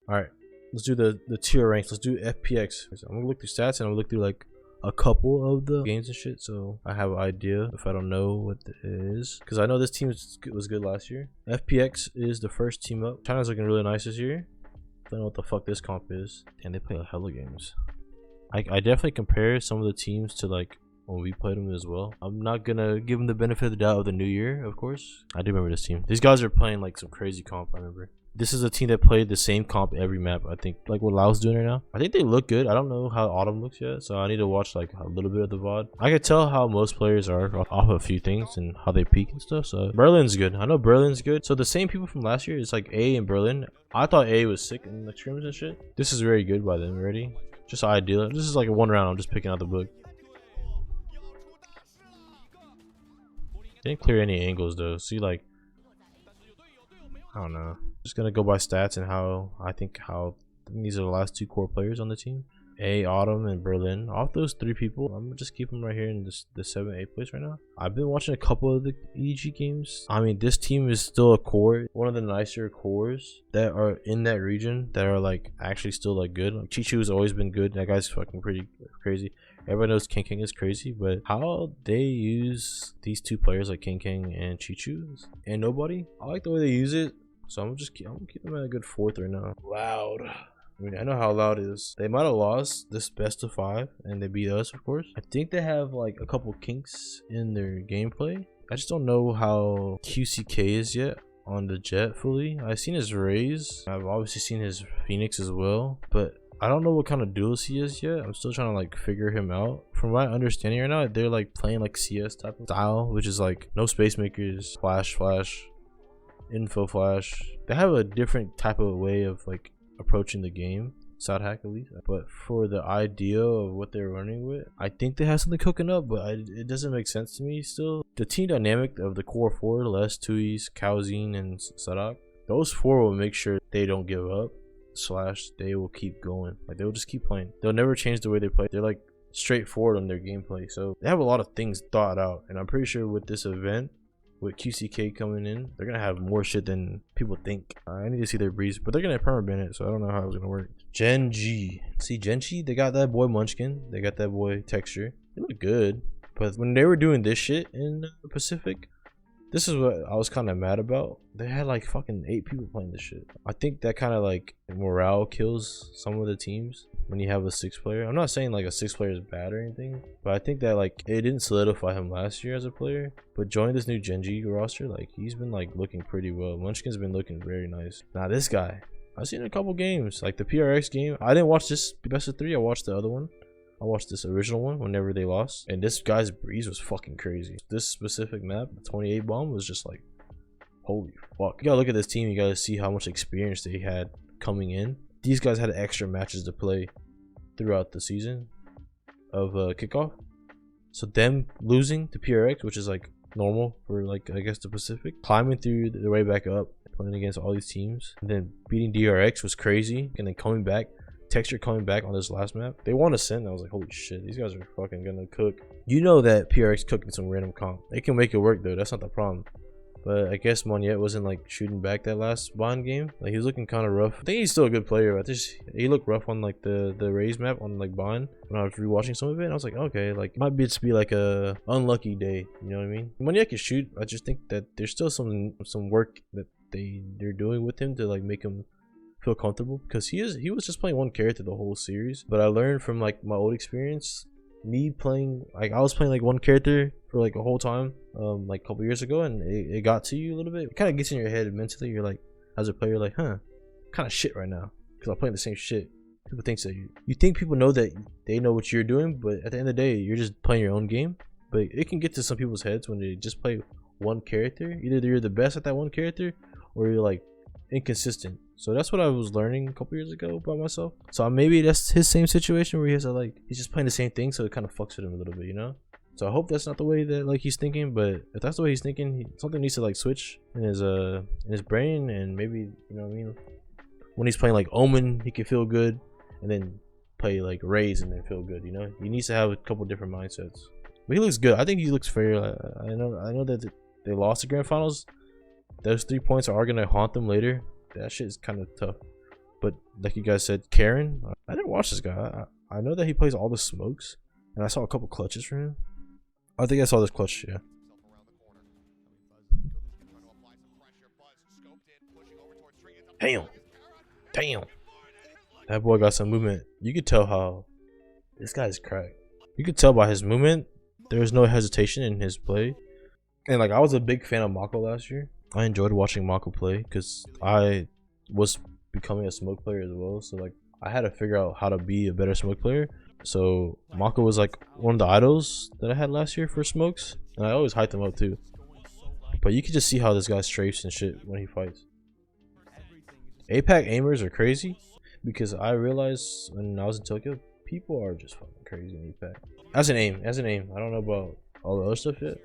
All right, let's do the tier ranks. Let's do FPX. So I'm gonna look through stats and I'm gonna look through like a couple of the games and shit, so I have an idea if I don't know what it is, because I know this team was good last year. FPX is the first team up. China's looking really nice this year. I don't know what the fuck this comp is, and they play a hella games. I definitely compare some of the teams to like when we played them as well. I'm not gonna give them the benefit of the doubt of the new year, of course. I do remember this team. These guys are playing like some crazy comp. I remember. This is a team that played the same comp every map, I think, like what Lau's doing right now. I think they look good. I don't know how Autumn looks yet, so I need to watch like a little bit of the VOD. I can tell how most players are off of a few things and how they peak and stuff. So Berlin's good. I know Berlin's good. So the same people from last year, it's like A and Berlin. I thought A was sick in the scrims and shit. This is very good by them already. Just ideal. This is like a one round. I'm just picking out the book. Didn't clear any angles though. See, like, I don't know. Just gonna go by stats and how I think these are the last two core players on the team. A, Autumn, and Berlin. Off those three people, I'm gonna just keep them right here in the 7-8 place right now. I've been watching a couple of the EG games. I mean, this team is still a core, one of the nicer cores that are in that region that are like actually still like good. Like, Chichu has always been good. That guy's fucking pretty crazy. Everybody knows King King is crazy, but how they use these two players like King King and Chichu and nobody, I like the way they use it. So I'm gonna keep them at a good 4th right now. Loud. I mean, I know how Loud is. They might have lost this best of 5 and they beat us, of course. I think they have like a couple kinks in their gameplay. I just don't know how QCK is yet on the Jet fully. I've seen his Raze. I've obviously seen his Phoenix as well, but I don't know what kind of duelist he is yet. I'm still trying to like figure him out. From my understanding right now, they're like playing like CS type of style, which is like no space makers, flash, info flash. They have a different type of way of like approaching the game, side hack at least. But for the idea of what they're running with, I think they have something cooking up, but it doesn't make sense to me still. The team dynamic of the core 4, Les, Tuis, Kaozin, and Sadak, those 4 will make sure they don't give up. / they will keep going. Like, they'll just keep playing. They'll never change the way they play. They're like straightforward on their gameplay, so they have a lot of things thought out. And I'm pretty sure with this event, with QCK coming in, they're gonna have more shit than people think. I need to see their breeze, but they're gonna permaban it, so I don't know how it's gonna work. Gen.G. See, Gen.G, they got that boy Munchkin, they got that boy Texture. They look good, but when they were doing this shit in the Pacific, this is what I was kind of mad about. They had like fucking 8 people playing this shit. I think that kind of like morale kills some of the teams when you have a 6 player. I'm not saying like a 6 player is bad or anything, but I think that like it didn't solidify him last year as a player. But joining this new Gen.G roster, like he's been like looking pretty well. Munchkin's been looking very nice. Now this guy, I've seen a couple games, like the PRX game. I didn't watch this best of 3. I watched the other one. I watched this original one whenever they lost, and this guy's breeze was fucking crazy. This specific map, the 28 bomb, was just like, holy fuck. You gotta look at this team, you gotta see how much experience they had coming in. These guys had extra matches to play throughout the season of kickoff. So them losing to PRX, which is like normal for like, I guess, the Pacific, climbing through their way back up, playing against all these teams, and then beating DRX was crazy, and then coming back. Texture coming back on this last map. They won a Sent. I was like, holy shit, these guys are fucking gonna cook. You know that PRX cooking some random comp. They can make it work though, that's not the problem. But I guess Moniette wasn't like shooting back that last Bond game. Like, he was looking kind of rough. I think he's still a good player, but he looked rough on like the Raze map on like Bond when I was rewatching some of it. And I was like, okay, like might be like a unlucky day, you know what I mean? Moniette can shoot. I just think that there's still some work that they're doing with him to like make him feel comfortable, because he was just playing one character the whole series. But I learned from like my old experience, me playing, like I was playing like one character for like a whole time like a couple years ago, and it got to you a little bit. It kind of gets in your head mentally. You're like, as a player, like, huh, kind of shit right now because I'm playing the same shit. People think so. You think people know that they know what you're doing, but at the end of the day, you're just playing your own game. But it can get to some people's heads when they just play one character. Either you're the best at that one character, or you're like inconsistent. So that's what I was learning a couple years ago by myself. So maybe that's his same situation where he's just playing the same thing, so it kind of fucks with him a little bit, you know? So I hope that's not the way that like he's thinking, but if that's the way he's thinking, something needs to like switch in his brain, and maybe, you know what I mean, when he's playing like Omen, he can feel good, and then play like Raze and then feel good, you know? He needs to have a couple different mindsets. But he looks good. I think he looks fair. I know that they lost the grand finals. Those 3 points are gonna haunt them later. That shit is kind of tough. But like you guys said, Karen, I didn't watch this guy. I know that he plays all the smokes, and I saw a couple clutches from him. I think I saw this clutch, yeah. Damn. Damn. That boy got some movement. You could tell how this guy's cracked. You could tell by his movement, there was no hesitation in his play. And like, I was a big fan of Mako last year. I enjoyed watching Mako play because I was becoming a smoke player as well. So like, I had to figure out how to be a better smoke player. So Mako was like one of the idols that I had last year for smokes, and I always hyped him up too. But you can just see how this guy strafes and shit when he fights. APAC aimers are crazy because I realized when I was in Tokyo, people are just fucking crazy in APAC. As an aim. I don't know about all the other stuff yet,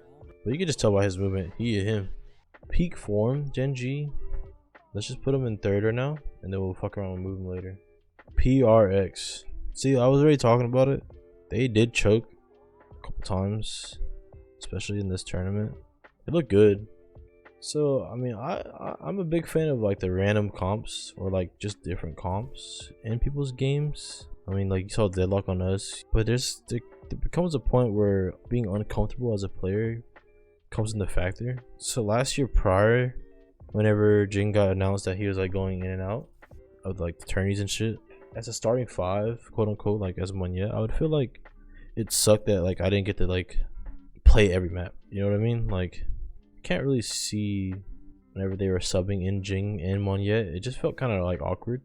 but you can just tell by his movement. He and him. Peak form, Gen.G. Let's just put him in third right now, and then we'll fuck around and move him later. PRX. See, I was already talking about it. They did choke a couple times, especially in this tournament. It looked good. So I mean, I'm a big fan of like the random comps or like just different comps in people's games. I mean, like you saw Deadlock on us, but there becomes a point where being uncomfortable as a player comes into factor. So last year prior, whenever Jin got announced that he was like going in and out of like the tourneys and shit, as a starting 5, quote unquote, like as one yet, I would feel like it sucked that like I didn't get to like play every map. You know what I mean? Like, can't really see whenever they were subbing in Jing and Monyet. It just felt kind of like awkward.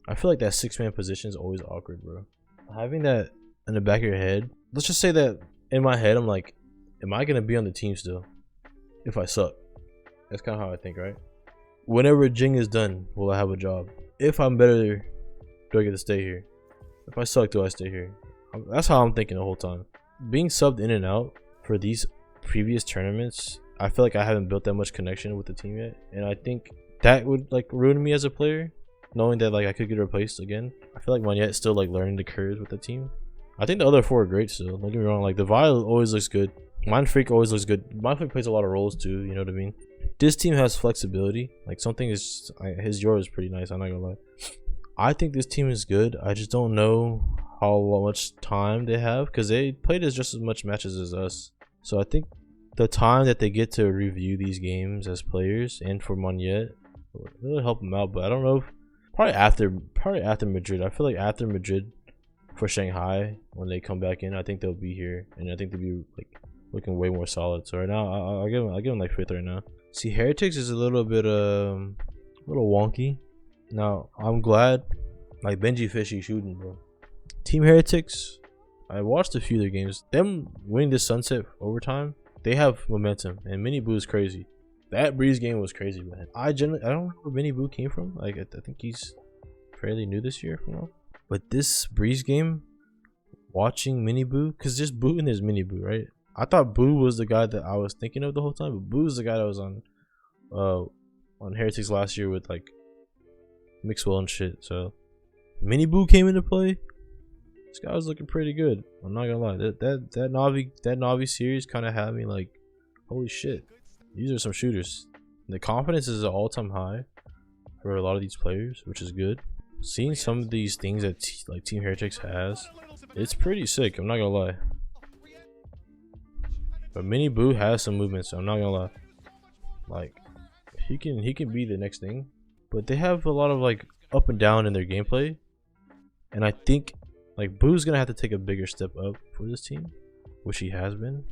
I feel like that 6-man position is always awkward, bro. Having that in the back of your head, let's just say that in my head, I'm like, am I gonna be on the team still if I suck? That's kind of how I think, right? Whenever Jing is done, will I have a job? If I'm better, do I get to stay here? If I suck, do I stay here? That's how I'm thinking the whole time. Being subbed in and out for these previous tournaments, I feel like I haven't built that much connection with the team yet, and I think that would like ruin me as a player, knowing that like I could get replaced again. I feel like Monyet's still like learning the curves with the team. I think the other 4 are great still. Don't get me wrong. Like the Vile always looks good. Mind Freak always looks good. Mind Freak plays a lot of roles too. You know what I mean? This team has flexibility. Like something is his Euro is pretty nice. I'm not gonna lie. I think this team is good. I just don't know how much time they have because they played as just as much matches as us. So I think the time that they get to review these games as players and for Monyet will help them out. But I don't know if probably after Madrid. I feel like after Madrid for Shanghai, when they come back in, I think they'll be here, and I think they'll be like looking way more solid. So right now, I'll give them like 5th right now. See, Heretics is a little bit wonky. Now I'm glad like Benji Fishy shooting, bro. Team Heretics, I watched a few of their games. Them winning this Sunset overtime, they have momentum, and Mini Boo is crazy. That Breeze game was crazy, man. I don't know where Mini Boo came from. Like I think he's fairly new this year, you know. But this Breeze game, watching Mini Boo, cause just Boo and there's Mini Boo, right? I thought Boo was the guy that I was thinking of the whole time, but Boo's the guy that was on Heretics last year with like Mixwell and shit. So Mini Boo came into play. This guy was looking pretty good. I'm not gonna lie. That Navi series kind of had me like, holy shit, these are some shooters. The confidence is at an all-time high for a lot of these players, which is good. Seeing some of these things that like Team Heretics has, it's pretty sick. I'm not gonna lie. But Mini Boo has some movement, so I'm not gonna lie. Like he can be the next thing. But they have a lot of like up and down in their gameplay, and I think like Boo's gonna have to take a bigger step up for this team, which he has been.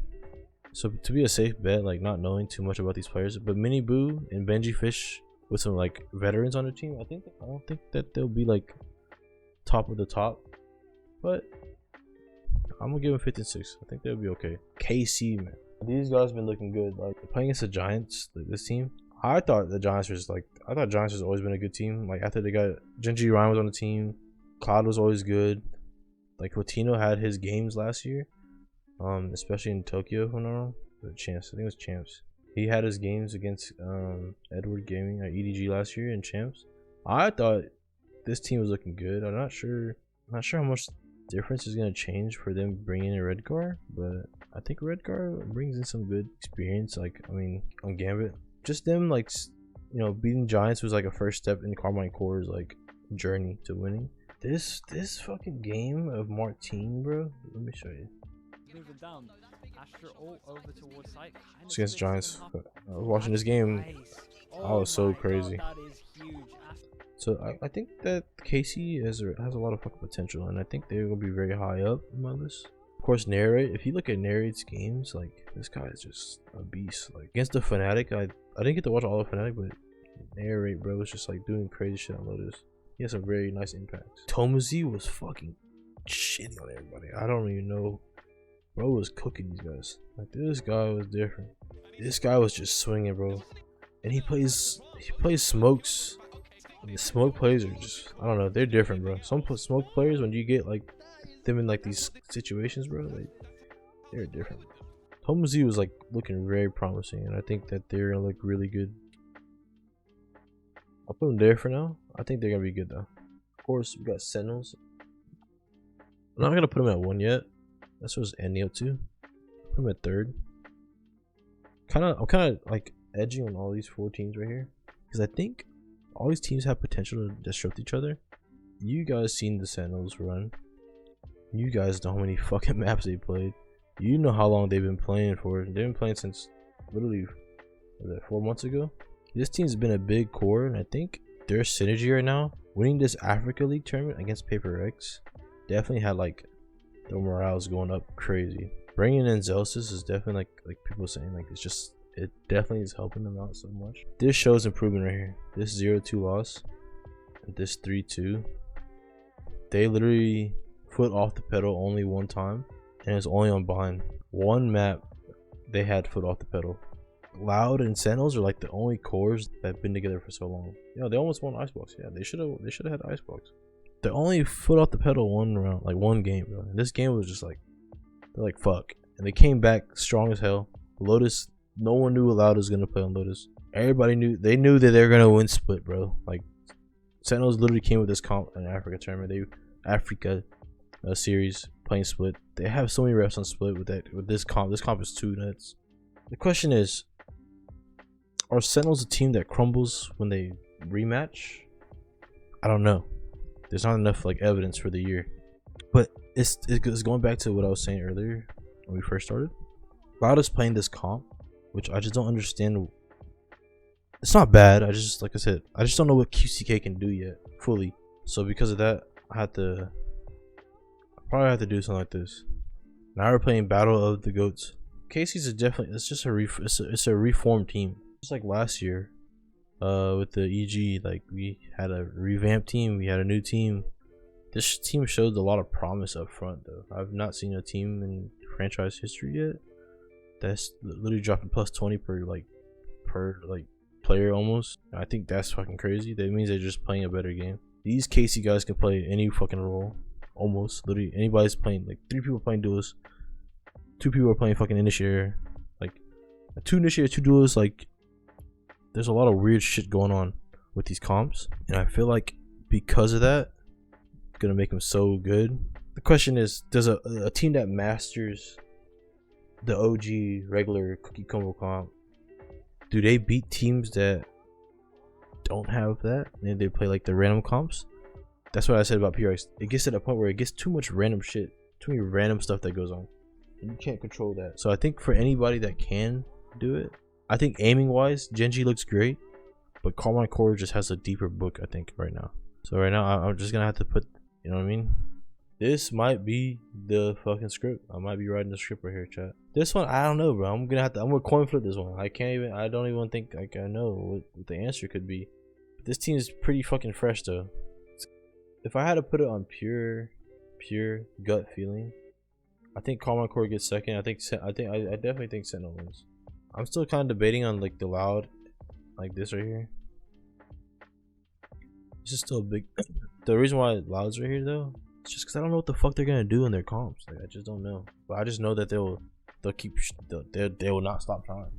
So to be a safe bet, like not knowing too much about these players, but Mini Boo and Benji Fish with some like veterans on their team, I don't think that they'll be like top of the top, but I'm gonna give them 5th and 6th. I think they'll be okay. KC, man, these guys been looking good. Like playing against the Giants, like this team. I thought Giants has always been a good team. Like after they got Gen.G Ryan was on the team, Cloud was always good. Like Latino had his games last year, especially in Tokyo. If I'm not wrong, Champs. I think it was Champs. He had his games against Edward Gaming at EDG last year in Champs. I thought this team was looking good. I'm not sure how much difference is gonna change for them bringing in Redgar, but I think Redgar brings in some good experience. Like I mean, on Gambit, just them like, you know, beating Giants was like a first step in Carmine Corp's like journey to winning. This fucking game of Martine, bro. Let me show you. Moving down. Astra all over towards site. It's against Giants. I was watching this game. I was so crazy. God, that is huge. So I think that Casey has a lot of fucking potential, and I think they're gonna be very high up in my list. Of course, Narrate. If you look at Narrate's games, like this guy is just a beast. Like against the Fnatic, I didn't get to watch all of Fnatic, but Narrate, bro, was just like doing crazy shit on Lotus. He has some very nice impacts. Tomazi was fucking shitting on everybody. I don't even know. Bro was cooking these guys. Like this guy was different. This guy was just swinging, bro. And he plays smokes. And the smoke players are just, I don't know, they're different, bro. Some smoke players, when you get like them in like these situations, bro, they're different. Tomazi was like looking very promising, and I think that they're gonna look really good. I'll put them there for now. I think they're gonna be good though. Of course, we got Sentinels. I'm not gonna put them at 1 yet. That's what's ending up to. Put them at 3rd. I'm kind of like edging on all these 4 teams right here, because I think all these teams have potential to disrupt each other. You guys seen the Sentinels run. You guys know how many fucking maps they played. You know how long they've been playing for. They've been playing since literally 4 months ago. This team's been a big core, and I think their synergy right now, winning this Africa League tournament against Paper X, definitely had like their morale's going up crazy. Bringing in Zelsis is definitely like people saying, like it definitely is helping them out so much. This shows improvement right here. This 0-2 loss and this 3-2. They literally foot off the pedal only one time, and it's only on Bind. One map they had foot off the pedal. Loud and Sentinels are like the only cores that have been together for so long. You know, they almost won Icebox. Yeah, they should have had Icebox. They only foot off the pedal one round, like one game, bro. And this game was just like, they're like fuck, and they came back strong as hell. Lotus, no one knew Loud was gonna play on Lotus. Everybody knew, they knew that they were gonna win Split, bro. Like Sentinels literally came with this comp in Africa tournament. Africa series playing Split. They have so many reps on Split with this comp. This comp is 2 nuts. The question is, are Sentinels a team that crumbles when they rematch? I don't know. There's not enough like evidence for the year, but it's going back to what I was saying earlier when we first started. Loud is playing this comp, which I just don't understand. It's not bad. I just, like I said, I just don't know what QCK can do yet fully. So because of that, I probably have to do something like this. Now we're playing Battle of the Goats. Casey's it's a reformed team. Just like last year, with the EG, like we had a revamped team, we had a new team. This team showed a lot of promise up front, though. I've not seen a team in franchise history yet that's literally dropping plus 20 per player almost. I think that's fucking crazy. That means they're just playing a better game. These Casey guys can play any fucking role, almost. Literally anybody's playing. Like 3 people playing duelists, 2 people are playing fucking initiator, like 2 initiator, 2 duelists. Like there's a lot of weird shit going on with these comps, and I feel like because of that, it's gonna make them so good. The question is, does a team that masters the OG regular cookie combo comp, do they beat teams that don't have that and they play like the random comps? That's what I said about PRX. It gets to the point where it gets too much random shit, too many random stuff that goes on, and you can't control that. So I think for anybody that can do it, I think aiming wise, Gen.G looks great, but Carmine Corp just has a deeper book, I think, right now. So right now, I'm just gonna have to put, you know what I mean? This might be the fucking script. I might be writing the script right here, chat. This one, I don't know, bro. I'm gonna coin flip this one. I don't even think like I know what the answer could be. But this team is pretty fucking fresh though. If I had to put it on pure gut feeling, I think Carmine Corp gets second. I definitely think Sentinel wins. I'm still kind of debating on like the Loud, like this right here. This is still big. The reason why Loud's right here though, it's just because I don't know what the fuck they're gonna do in their comps. Like I just don't know. But I just know that they will not stop trying.